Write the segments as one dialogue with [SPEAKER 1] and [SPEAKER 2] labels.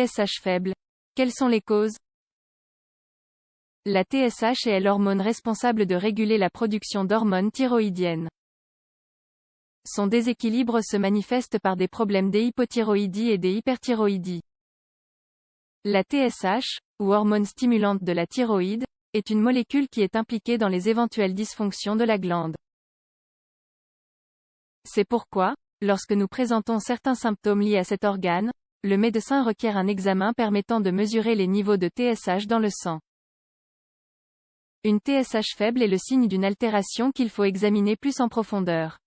[SPEAKER 1] TSH faible. Quelles sont les causes? La TSH est l'hormone responsable de réguler la production d'hormones thyroïdiennes. Son déséquilibre se manifeste par des problèmes d'hypothyroïdie et d'hyperthyroïdie. La TSH, ou hormone stimulante de la thyroïde, est une molécule qui est impliquée dans les éventuelles dysfonctions de la glande. C'est pourquoi, lorsque nous présentons certains symptômes liés à cet organe, le médecin requiert un examen permettant de mesurer les niveaux de TSH dans le sang. Une TSH faible est le signe d'une altération qu'il faut examiner plus en profondeur.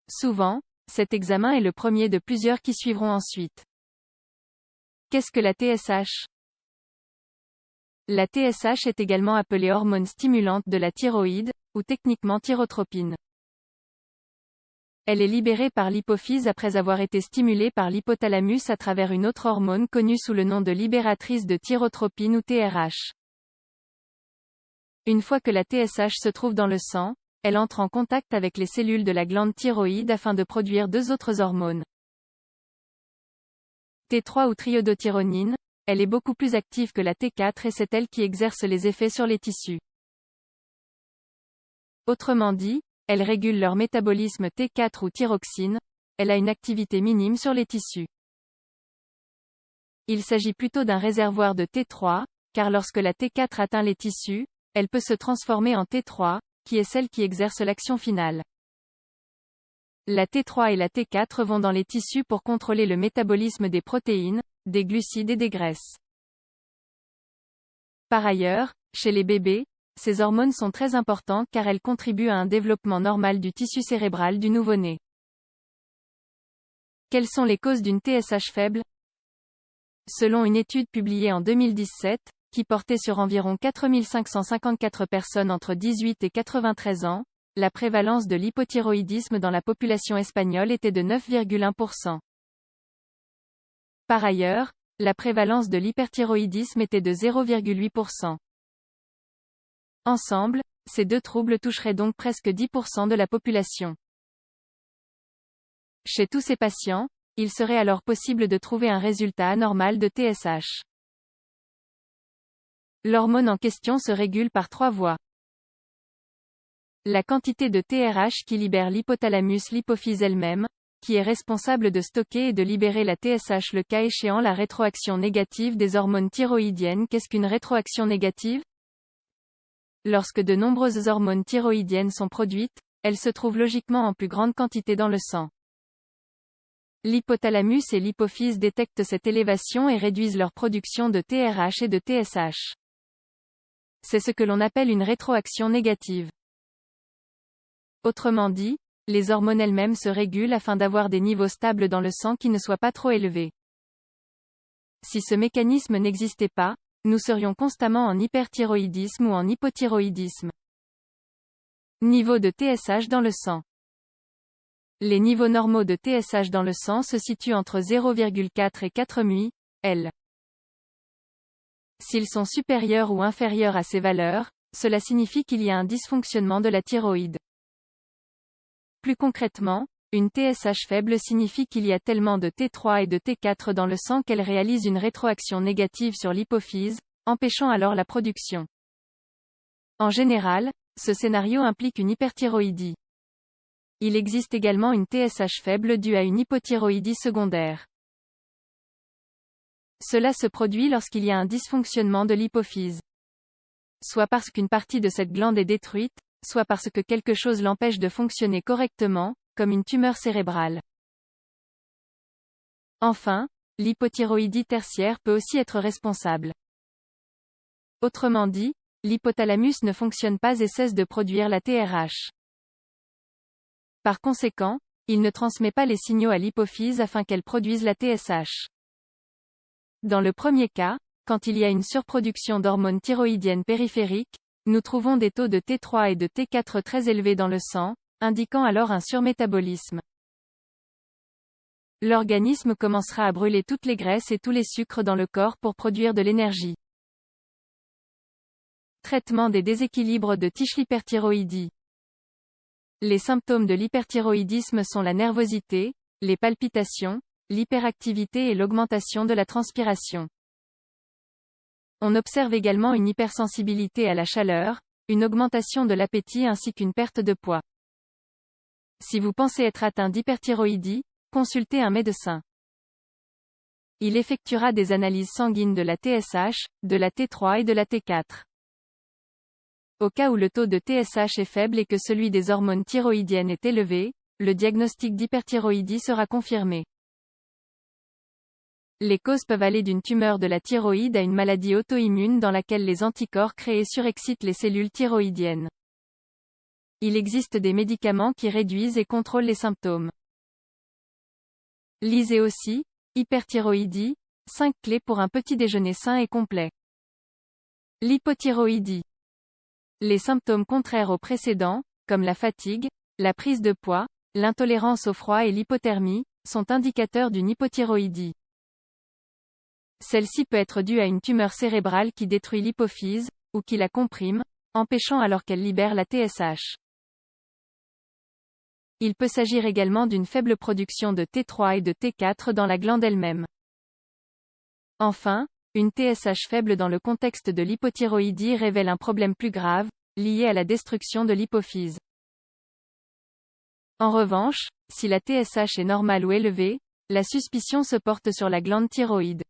[SPEAKER 1] Souvent, cet examen est le premier de plusieurs qui suivront ensuite. Qu'est-ce que la TSH? La TSH est également appelée hormone stimulante de la thyroïde, ou techniquement thyrotropine. Elle est libérée par l'hypophyse après avoir été stimulée par l'hypothalamus à travers une autre hormone connue sous le nom de libératrice de thyrotropine ou TRH. Une fois que la TSH se trouve dans le sang, elle entre en contact avec les cellules de la glande thyroïde afin de produire deux autres hormones. T3 ou triiodothyronine, elle est beaucoup plus active que la T4 et c'est elle qui exerce les effets sur les tissus. Autrement dit, elle régule leur métabolisme T4 ou thyroxine, elle a une activité minime sur les tissus. Il s'agit plutôt d'un réservoir de T3, car lorsque la T4 atteint les tissus, elle peut se transformer en T3, qui est celle qui exerce l'action finale. La T3 et la T4 vont dans les tissus pour contrôler le métabolisme des protéines, des glucides et des graisses. Par ailleurs, chez les bébés, ces hormones sont très importantes car elles contribuent à un développement normal du tissu cérébral du nouveau-né. Quelles sont les causes d'une TSH faible? Selon une étude publiée en 2017, qui portait sur environ 4554 personnes entre 18 et 93 ans, la prévalence de l'hypothyroïdisme dans la population espagnole était de 9,1%. Par ailleurs, la prévalence de l'hyperthyroïdisme était de 0,8%. Ensemble, ces deux troubles toucheraient donc presque 10% de la population. Chez tous ces patients, il serait alors possible de trouver un résultat anormal de TSH. L'hormone en question se régule par trois voies. La quantité de TRH qui libère l'hypothalamus-l'hypophyse elle-même, qui est responsable de stocker et de libérer la TSH le cas échéant la rétroaction négative des hormones thyroïdiennes. Qu'est-ce qu'une rétroaction négative? Lorsque de nombreuses hormones thyroïdiennes sont produites, elles se trouvent logiquement en plus grande quantité dans le sang. L'hypothalamus et l'hypophyse détectent cette élévation et réduisent leur production de TRH et de TSH. C'est ce que l'on appelle une rétroaction négative. Autrement dit, les hormones elles-mêmes se régulent afin d'avoir des niveaux stables dans le sang qui ne soient pas trop élevés. Si ce mécanisme n'existait pas, nous serions constamment en hyperthyroïdisme ou en hypothyroïdisme. Niveau de TSH dans le sang. Les niveaux normaux de TSH dans le sang se situent entre 0,4 et 4 μ/L. S'ils sont supérieurs ou inférieurs à ces valeurs, cela signifie qu'il y a un dysfonctionnement de la thyroïde. Plus concrètement, une TSH faible signifie qu'il y a tellement de T3 et de T4 dans le sang qu'elle réalise une rétroaction négative sur l'hypophyse, empêchant alors la production. En général, ce scénario implique une hyperthyroïdie. Il existe également une TSH faible due à une hypothyroïdie secondaire. Cela se produit lorsqu'il y a un dysfonctionnement de l'hypophyse. Soit parce qu'une partie de cette glande est détruite, soit parce que quelque chose l'empêche de fonctionner correctement, comme une tumeur cérébrale. Enfin, l'hypothyroïdie tertiaire peut aussi être responsable. Autrement dit, l'hypothalamus ne fonctionne pas et cesse de produire la TRH. Par conséquent, il ne transmet pas les signaux à l'hypophyse afin qu'elle produise la TSH. Dans le premier cas, quand il y a une surproduction d'hormones thyroïdiennes périphériques, nous trouvons des taux de T3 et de T4 très élevés dans le sang, indiquant alors un surmétabolisme. L'organisme commencera à brûler toutes les graisses et tous les sucres dans le corps pour produire de l'énergie. Traitement des déséquilibres de l'hyperthyroïdie. Les symptômes de l'hyperthyroïdisme sont la nervosité, les palpitations, l'hyperactivité et l'augmentation de la transpiration. On observe également une hypersensibilité à la chaleur, une augmentation de l'appétit ainsi qu'une perte de poids. Si vous pensez être atteint d'hyperthyroïdie, consultez un médecin. Il effectuera des analyses sanguines de la TSH, de la T3 et de la T4. Au cas où le taux de TSH est faible et que celui des hormones thyroïdiennes est élevé, le diagnostic d'hyperthyroïdie sera confirmé. Les causes peuvent aller d'une tumeur de la thyroïde à une maladie auto-immune dans laquelle les anticorps créés surexcitent les cellules thyroïdiennes. Il existe des médicaments qui réduisent et contrôlent les symptômes. Lisez aussi, hyperthyroïdie, 5 clés pour un petit déjeuner sain et complet. L'hypothyroïdie. Les symptômes contraires aux précédents, comme la fatigue, la prise de poids, l'intolérance au froid et l'hypothermie, sont indicateurs d'une hypothyroïdie. Celle-ci peut être due à une tumeur cérébrale qui détruit l'hypophyse, ou qui la comprime, empêchant alors qu'elle libère la TSH. Il peut s'agir également d'une faible production de T3 et de T4 dans la glande elle-même. Enfin, une TSH faible dans le contexte de l'hypothyroïdie révèle un problème plus grave, lié à la destruction de l'hypophyse. En revanche, si la TSH est normale ou élevée, la suspicion se porte sur la glande thyroïde.